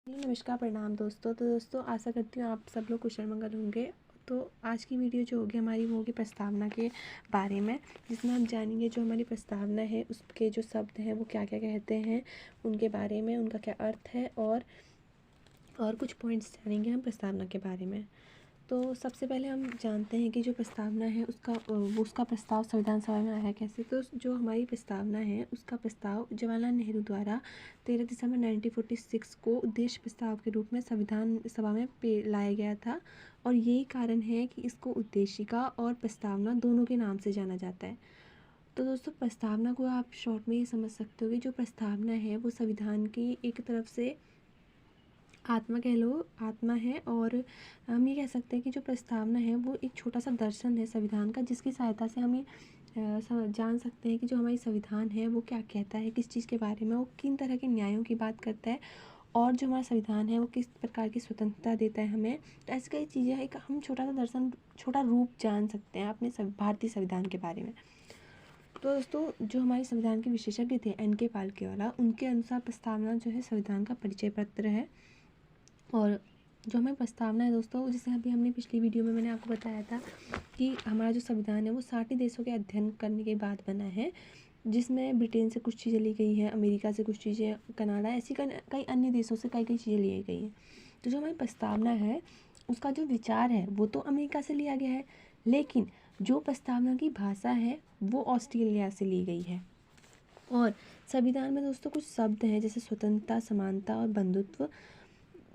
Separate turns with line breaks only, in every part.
नमस्कार, प्रणाम दोस्तों। तो दोस्तों आशा करती हूँ आप सब लोग कुशल मंगल होंगे। तो आज की वीडियो जो होगी हमारी वो होगी प्रस्तावना के बारे में, जिसमें हम जानेंगे जो हमारी प्रस्तावना है उसके जो शब्द हैं वो क्या क्या कहते हैं, उनके बारे में, उनका क्या अर्थ है और कुछ पॉइंट्स जानेंगे हम प्रस्तावना के बारे में। तो सबसे पहले हम जानते हैं कि जो प्रस्तावना है उसका प्रस्ताव संविधान सभा में आया कैसे। तो जो हमारी प्रस्तावना है उसका प्रस्ताव जवाहरलाल नेहरू द्वारा 13 दिसंबर 1946 को उद्देश्य प्रस्ताव के रूप में संविधान सभा में लाया गया था। और यही कारण है कि इसको उद्देशिका और प्रस्तावना दोनों के नाम से जाना जाता है। तो दोस्तों प्रस्तावना को आप शॉर्ट में ये समझ सकते हो कि जो प्रस्तावना है वो संविधान की एक तरफ से आत्मा कह लो, आत्मा है। और हम ये कह सकते हैं कि जो प्रस्तावना है वो एक छोटा सा दर्शन है संविधान का, जिसकी सहायता से हम ये जान सकते हैं कि जो हमारी संविधान है वो क्या कहता है, किस चीज़ के बारे में, वो किन तरह के न्यायों की बात करता है और जो हमारा संविधान है वो किस प्रकार की स्वतंत्रता देता है हमें। तो ऐसी कई चीज़ें हैं, एक हम छोटा सा दर्शन, छोटा रूप जान सकते हैं अपने भारतीय संविधान के बारे में। तो दोस्तों जो हमारे संविधान के विशेषज्ञ थे NK पालकीवाला, उनके अनुसार प्रस्तावना जो है संविधान का परिचय पत्र है। और जो हमें प्रस्तावना है दोस्तों, जैसे अभी हमने पिछली वीडियो में मैंने आपको बताया था कि हमारा जो संविधान है वो 60 देशों के अध्ययन करने के बाद बना है, जिसमें ब्रिटेन से कुछ चीज़ें ली गई हैं, अमेरिका से कुछ चीज़ें, कनाडा, ऐसी कई अन्य देशों से कई चीज़ें ली गई हैं। तो जो हमारी प्रस्तावना है उसका जो विचार है वो तो अमेरिका से लिया गया है, लेकिन जो प्रस्तावना की भाषा है वो ऑस्ट्रेलिया से ली गई है। और संविधान में दोस्तों कुछ शब्द हैं जैसे स्वतंत्रता, समानता और बंधुत्व,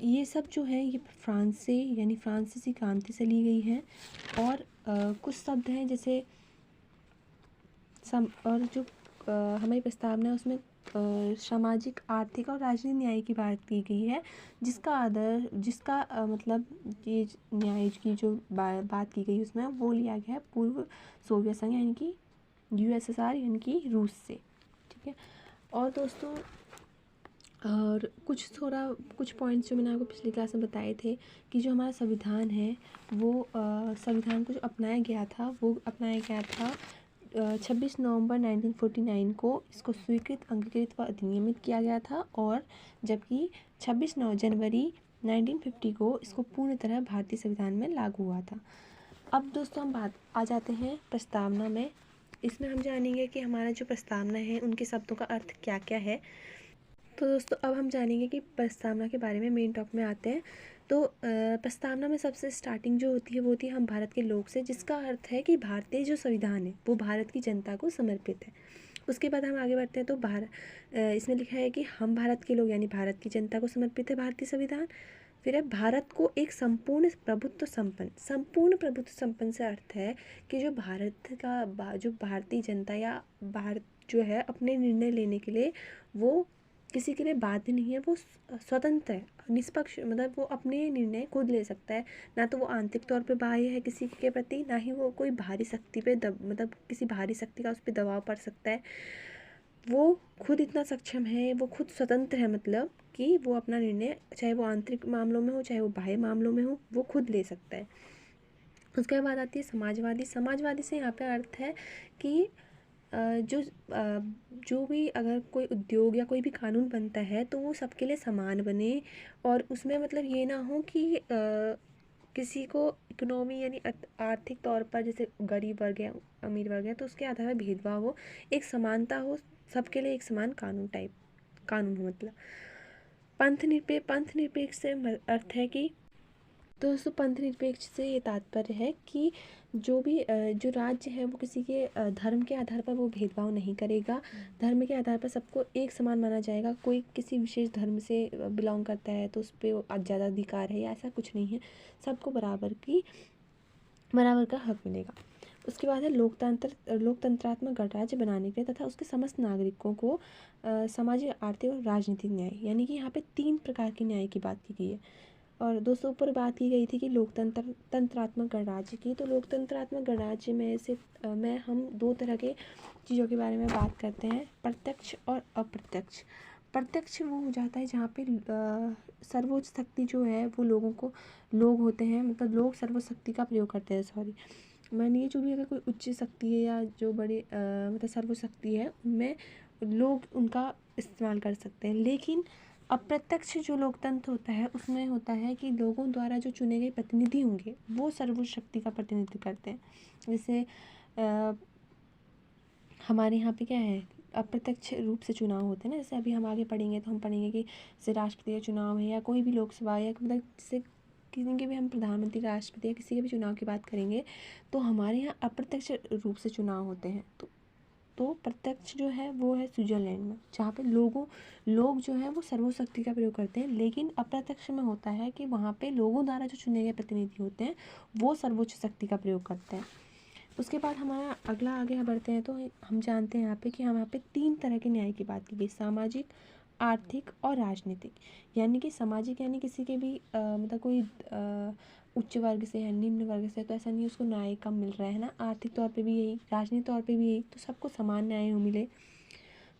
ये सब जो है ये फ्रांस से यानी फ्रांसीसी क्रांति से ली गई है। और कुछ शब्द हैं जैसे और जो हमारी प्रस्तावना है उसमें सामाजिक, आर्थिक और राजनीतिक न्याय की बात की गई है, जिसका मतलब ये न्याय की जो बात की गई उसमें वो लिया गया है पूर्व सोवियत संघ यानी कि USSR यानी कि रूस से। ठीक है। और दोस्तों और कुछ पॉइंट्स जो मैंने आपको पिछली क्लास में बताए थे कि जो हमारा संविधान है वो संविधान को जो अपनाया गया था 26 नवंबर 1949 को इसको स्वीकृत, अंगीकृत व अधिनियमित किया गया था। और जबकि 26 जनवरी 1950 को इसको पूर्ण तरह भारतीय संविधान में लागू हुआ था। अब दोस्तों हम आ जाते हैं प्रस्तावना में। इसमें हम जानेंगे कि हमारा जो प्रस्तावना है उनके शब्दों का अर्थ क्या क्या है। तो दोस्तों अब हम जानेंगे कि प्रस्तावना के बारे में मेन टॉप में आते हैं। तो प्रस्तावना में सबसे स्टार्टिंग जो होती है वो होती है हम भारत के लोग से, जिसका अर्थ है कि भारतीय जो संविधान है वो भारत की जनता को समर्पित है। उसके बाद हम आगे बढ़ते हैं। तो इसमें लिखा है कि हम भारत के लोग यानी भारत की जनता को समर्पित है भारतीय संविधान। फिर है भारत को एक संपूर्ण प्रभुत्व संपन्न से अर्थ है कि जो भारत का जो भारतीय जनता या भारत जो है अपने निर्णय लेने के लिए वो किसी के लिए बाध्य नहीं है, वो स्वतंत्र है, निष्पक्ष, मतलब वो अपने निर्णय खुद ले सकता है। ना तो वो आंतरिक तौर पे बाह्य है किसी के प्रति, ना ही वो कोई बाहरी शक्ति पे मतलब किसी बाहरी शक्ति का उस पर दबाव पड़ सकता है। वो खुद इतना सक्षम है, वो खुद स्वतंत्र है, मतलब कि वो अपना निर्णय चाहे वो आंतरिक मामलों में हो चाहे वो बाह्य मामलों में हो वो खुद ले सकता है। उसके बाद आती है समाजवादी से यहाँ पे अर्थ है कि जो भी अगर कोई उद्योग या कोई भी कानून बनता है तो वो सबके लिए समान बने, और उसमें मतलब ये ना हो कि किसी को इकोनॉमी यानी आर्थिक तौर पर जैसे गरीब वर्ग है, अमीर वर्ग है, तो उसके आधार पर भेदभाव हो, एक समानता हो, सबके लिए एक समान कानून हो। मतलब पंथ निरपेक्ष से अर्थ है कि तो दोस्तों पंथ निरपेक्ष से ये तात्पर्य है कि जो भी जो राज्य है वो किसी के धर्म के आधार पर वो भेदभाव नहीं करेगा। धर्म के आधार पर सबको एक समान माना जाएगा। कोई किसी विशेष धर्म से बिलोंग करता है तो उस पर ज़्यादा अधिकार है या ऐसा कुछ नहीं है, सबको बराबर का हक मिलेगा। उसके बाद है लोकतंत्रात्मक गणराज्य बनाने के लिए तथा उसके समस्त नागरिकों को सामाजिक, आर्थिक और राजनीतिक न्याय, यानी कि यहाँ पे 3 प्रकार के न्याय की बात की गई है। और दोस्तों ऊपर बात की गई थी कि तंत्रात्मक गणराज्य की। तो लोकतंत्रात्मक गणराज्य में हम 2 तरह के चीज़ों के बारे में बात करते हैं, प्रत्यक्ष और अप्रत्यक्ष। प्रत्यक्ष वो हो जाता है जहाँ पे सर्वोच्च शक्ति जो है वो लोग होते हैं, मतलब लोग सर्वोच्च शक्ति का प्रयोग करते हैं। मानिए जो भी अगर कोई उच्च शक्ति है या जो बड़ी मतलब सर्वोच्च शक्ति है उनमें लोग उनका इस्तेमाल कर सकते हैं। लेकिन अप्रत्यक्ष जो लोकतंत्र होता है उसमें होता है कि लोगों द्वारा जो चुने गए प्रतिनिधि होंगे वो सर्वोच्च शक्ति का प्रतिनिधित्व करते हैं। जैसे हमारे यहाँ पे क्या है, अप्रत्यक्ष रूप से चुनाव होते हैं ना। जैसे अभी हम आगे पढ़ेंगे तो हम पढ़ेंगे कि जैसे राष्ट्रपति का चुनाव है या कोई भी लोकसभा या मतलब जैसे किसी के भी हम प्रधानमंत्री, राष्ट्रपति या किसी के भी चुनाव की बात करेंगे तो हमारे यहाँ अप्रत्यक्ष रूप से चुनाव होते हैं। तो प्रत्यक्ष जो है वो है स्विट्ज़रलैंड में, जहाँ पे लोग जो है वो सर्वोच्च शक्ति का प्रयोग करते हैं। लेकिन अप्रत्यक्ष में होता है कि वहाँ पे लोगों द्वारा जो चुने गए प्रतिनिधि होते हैं वो सर्वोच्च शक्ति का प्रयोग करते हैं। उसके बाद हमारा अगला आगे बढ़ते हैं तो हम जानते हैं यहाँ पे कि हम यहाँ पे 3 तरह के न्याय की बात की गई, सामाजिक, आर्थिक और राजनीतिक। यानी कि सामाजिक यानी किसी के भी मतलब कोई उच्च वर्ग से है, निम्न वर्ग से, तो ऐसा नहीं उसको न्याय कम मिल रहा है ना। आर्थिक तौर पे भी यही, राजनीतिक तौर पे भी यही, तो सबको समान न्याय मिले।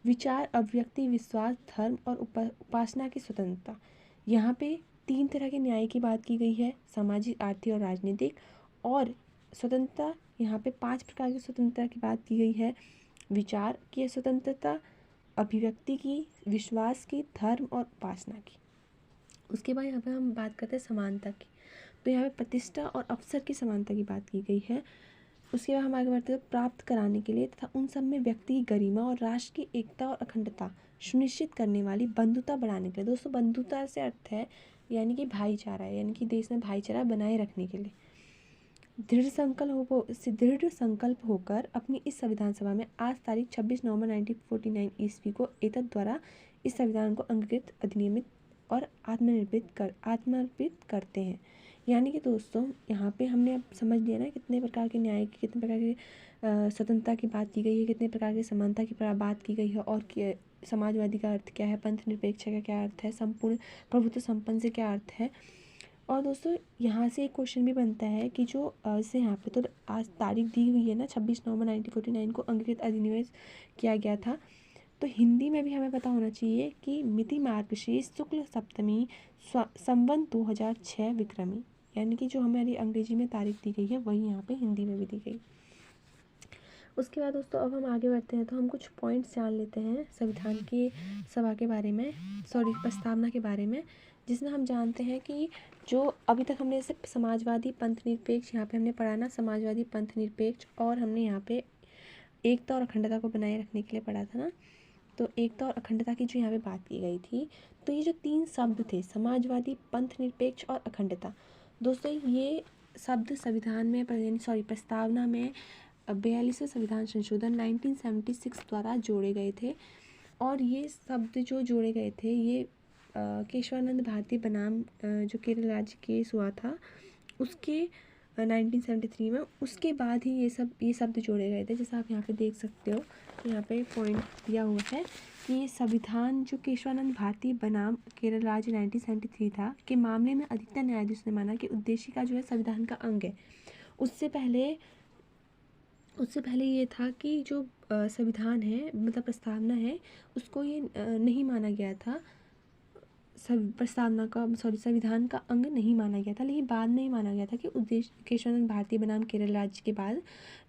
विचार, अभिव्यक्ति, विश्वास, धर्म और उपासना की स्वतंत्रता। यहाँ पे 3 तरह के न्याय की बात की गई है, सामाजिक, आर्थिक और राजनीतिक। और स्वतंत्रता, यहाँ पे 5 प्रकार की स्वतंत्रता की बात की गई है। विचार की स्वतंत्रता, अभिव्यक्ति की, विश्वास की, धर्म और उपासना की। उसके बाद यहाँ पे हम बात करते हैं समानता की। तो यहाँ पे प्रतिष्ठा और अवसर की समानता की बात की गई है। उसके बाद हम आगे बढ़ते हैं प्राप्त कराने के लिए तथा उन सब में व्यक्ति की गरिमा और राष्ट्र की एकता और अखंडता सुनिश्चित करने वाली बंधुता बढ़ाने के लिए। दोस्तों बंधुता से अर्थ है यानी कि भाईचारा है, यानी कि देश में भाईचारा बनाए रखने के लिए दृढ़ संकल्प होकर अपनी इस संविधान सभा में आज तारीख 26 नवंबर 1949 ईस्वी को एतद द्वारा इस संविधान को अंगीकृत, अधिनियमित और आत्मर्पित करते हैं। यानी कि दोस्तों यहाँ पे हमने अब समझ लिया ना कितने प्रकार के न्याय की, कितने प्रकार की स्वतंत्रता की बात की गई है, कितने प्रकार की समानता की बात की गई है, और समाजवादी का अर्थ क्या है, पंथ निरपेक्ष का क्या अर्थ है, संपूर्ण प्रभुत्व संपन्न से क्या अर्थ है। और दोस्तों यहाँ से एक क्वेश्चन भी बनता है कि जो जैसे यहाँ पे तो आज तारीख दी हुई है ना 26 नवंबर 1949 को अंगीकृत अधिनियम किया गया था, तो हिंदी में भी हमें पता होना चाहिए कि मिति मार्गशीर्ष शुक्ल सप्तमी संवत 2006 विक्रमी, यानी कि जो हमारी अंग्रेजी में तारीख दी गई है वही यहाँ पे हिंदी में भी दी गई। उसके बाद दोस्तों अब हम आगे बढ़ते हैं तो हम कुछ पॉइंट्स जान लेते हैं संविधान की सभा के बारे में, प्रस्तावना के बारे में, जिसमें हम जानते हैं कि जो अभी तक हमने जैसे समाजवादी, पंथ निरपेक्ष, यहाँ पे हमने पढ़ा ना समाजवादी, पंथ निरपेक्ष, और हमने यहाँ पे एकता और अखंडता को बनाए रखने के लिए पढ़ा था ना। तो एकता और अखंडता की जो यहाँ पे बात की गई थी, तो ये जो 3 शब्द थे समाजवादी, पंथ निरपेक्ष और अखंडता, दोस्तों ये शब्द संविधान में प्रस्तावना में 42वें संविधान संशोधन 1976 द्वारा जोड़े गए थे। और ये शब्द जो जोड़े गए थे ये केशवानंद भारती बनाम जो केरल राज्य केस हुआ था उसके 1973 में, उसके बाद ही ये शब्द जोड़े गए थे। जैसा आप यहाँ पे देख सकते हो, तो यहाँ पे पॉइंट दिया हुआ है कि ये संविधान जो केशवानंद भारती बनाम केरल राज्य 1973 था के मामले में अधिकतर न्यायाधीश ने माना कि उद्देशिका जो है संविधान का अंग है। उससे पहले ये था कि जो संविधान है मतलब प्रस्तावना है उसको ये नहीं माना गया था, संविधान का अंग नहीं माना गया था। लेकिन बाद में ये माना गया था कि केशवानंद भारती बनाम केरल राज्य के बाद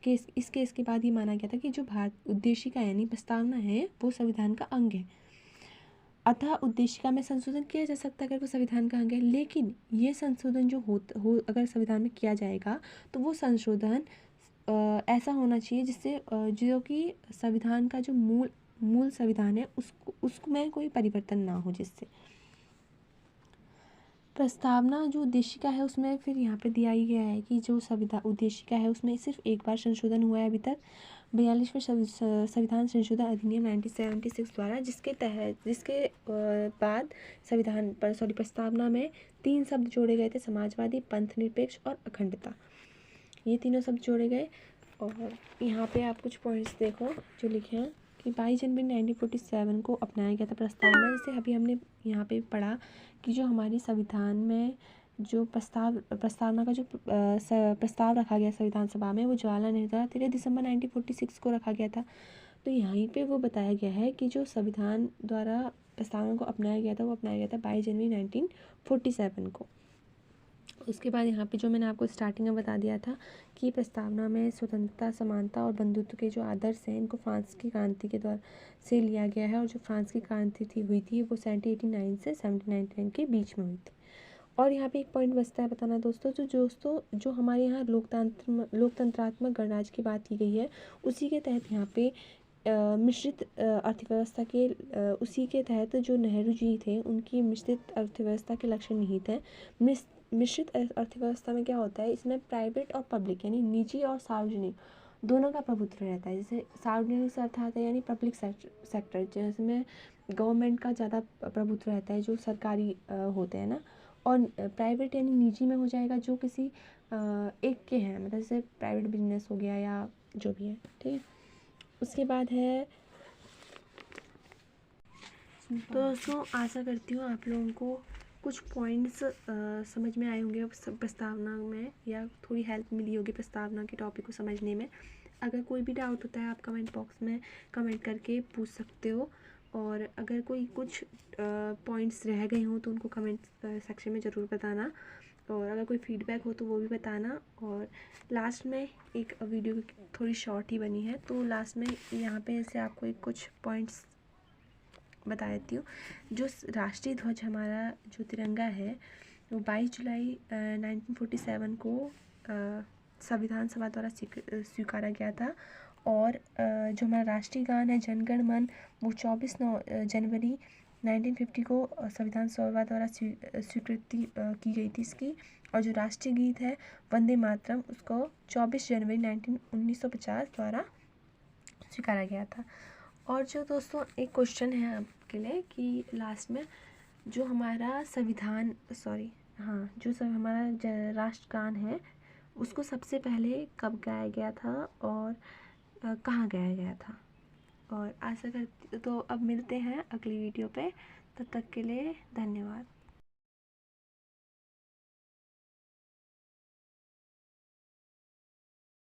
इस केस के बाद ये माना गया था कि जो उद्देशिका यानी प्रस्तावना है वो संविधान का अंग है। अतः उद्देशिका में संशोधन किया जा सकता है अगर वो संविधान का अंग है, लेकिन ये संशोधन जो अगर संविधान में किया जाएगा तो वो संशोधन ऐसा होना चाहिए जिससे जो कि संविधान का जो मूल संविधान है उसको में कोई परिवर्तन ना हो। जिससे प्रस्तावना जो उद्देशिका है उसमें फिर यहाँ पे दिया ही गया है कि जो उद्देशिका है उसमें सिर्फ एक बार संशोधन हुआ है अभी तक, 42वें संविधान संशोधन अधिनियम 1976 द्वारा, जिसके बाद प्रस्तावना में 3 शब्द जोड़े गए थे, समाजवादी, पंथ निरपेक्ष और अखंडता। ये तीनों शब्द जोड़े गए। और यहाँ पे आप कुछ पॉइंट्स देखो जो लिखे हैं कि 22 जनवरी 1947 को अपनाया गया था प्रस्तावना। जैसे अभी हमने यहाँ पे पढ़ा कि जो हमारी संविधान में जो प्रस्तावना का जो प्रस्ताव रखा गया संविधान सभा में वो जवाहरलाल नेहरू द्वारा 13 दिसंबर 1946 को रखा गया था। तो यहीं पे वो बताया गया है कि जो संविधान द्वारा प्रस्तावना को अपनाया गया था वो अपनाया गया था 22 जनवरी 1947 को। उसके बाद यहाँ पे जो मैंने आपको स्टार्टिंग में बता दिया था कि प्रस्तावना में स्वतंत्रता, समानता और बंधुत्व के जो आदर्श हैं इनको फ्रांस की क्रांति के द्वारा से लिया गया है। और जो फ्रांस की क्रांति हुई थी वो 1789 से 1799 के बीच में हुई थी। और यहाँ पे एक पॉइंट बचता है बताना दोस्तों, जो हमारे यहाँ लोकतंत्रात्मक गणराज्य की बात की गई है, उसी के तहत यहाँ पे मिश्रित अर्थव्यवस्था के उसी के तहत जो नेहरू जी थे उनकी मिश्रित अर्थव्यवस्था के लक्ष्य निहित हैं। मिश्रित अर्थव्यवस्था में क्या होता है, इसमें प्राइवेट और पब्लिक यानी निजी और सार्वजनिक दोनों का प्रभुत्व रहता है। जैसे सार्वजनिक से अर्थात है यानी पब्लिक सेक्टर, जिसमें गवर्नमेंट का ज़्यादा प्रभुत्व रहता है, जो सरकारी होते हैं ना। और प्राइवेट यानी निजी में हो जाएगा जो किसी एक के हैं, मतलब जैसे प्राइवेट बिजनेस हो गया या जो भी है, ठीक है। उसके बाद है तो दोस्तों आशा करती हूँ आप लोगों को कुछ पॉइंट्स समझ में आए होंगे प्रस्तावना में, या थोड़ी हेल्प मिली होगी प्रस्तावना के टॉपिक को समझने में। अगर कोई भी डाउट होता है आप कमेंट बॉक्स में कमेंट करके पूछ सकते हो। और अगर कोई कुछ पॉइंट्स रह गए हों तो उनको कमेंट सेक्शन में ज़रूर बताना। और अगर कोई फीडबैक हो तो वो भी बताना। और लास्ट में एक वीडियो थोड़ी शॉर्ट ही बनी है, तो लास्ट में यहाँ पे ऐसे आपको एक कुछ पॉइंट्स बता देती हूँ। जो राष्ट्रीय ध्वज हमारा जो तिरंगा है वो 22 जुलाई 1947 को संविधान सभा द्वारा स्वीकारा गया था। और जो हमारा राष्ट्रीय गान है जन गण मन वो 24 जनवरी 1950 को संविधान सभा द्वारा स्वीकृति की गई थी इसकी। और जो राष्ट्रीय गीत है वंदे मातरम उसको 24 जनवरी 1950 द्वारा स्वीकारा गया था। और जो दोस्तों एक क्वेश्चन है आपके लिए कि लास्ट में जो हमारा संविधान जो सब हमारा राष्ट्रगान है उसको सबसे पहले कब गाया गया था और कहाँ गाया गया था। और आशा करती तो अब मिलते हैं अगली वीडियो पे, तब तक के लिए धन्यवाद।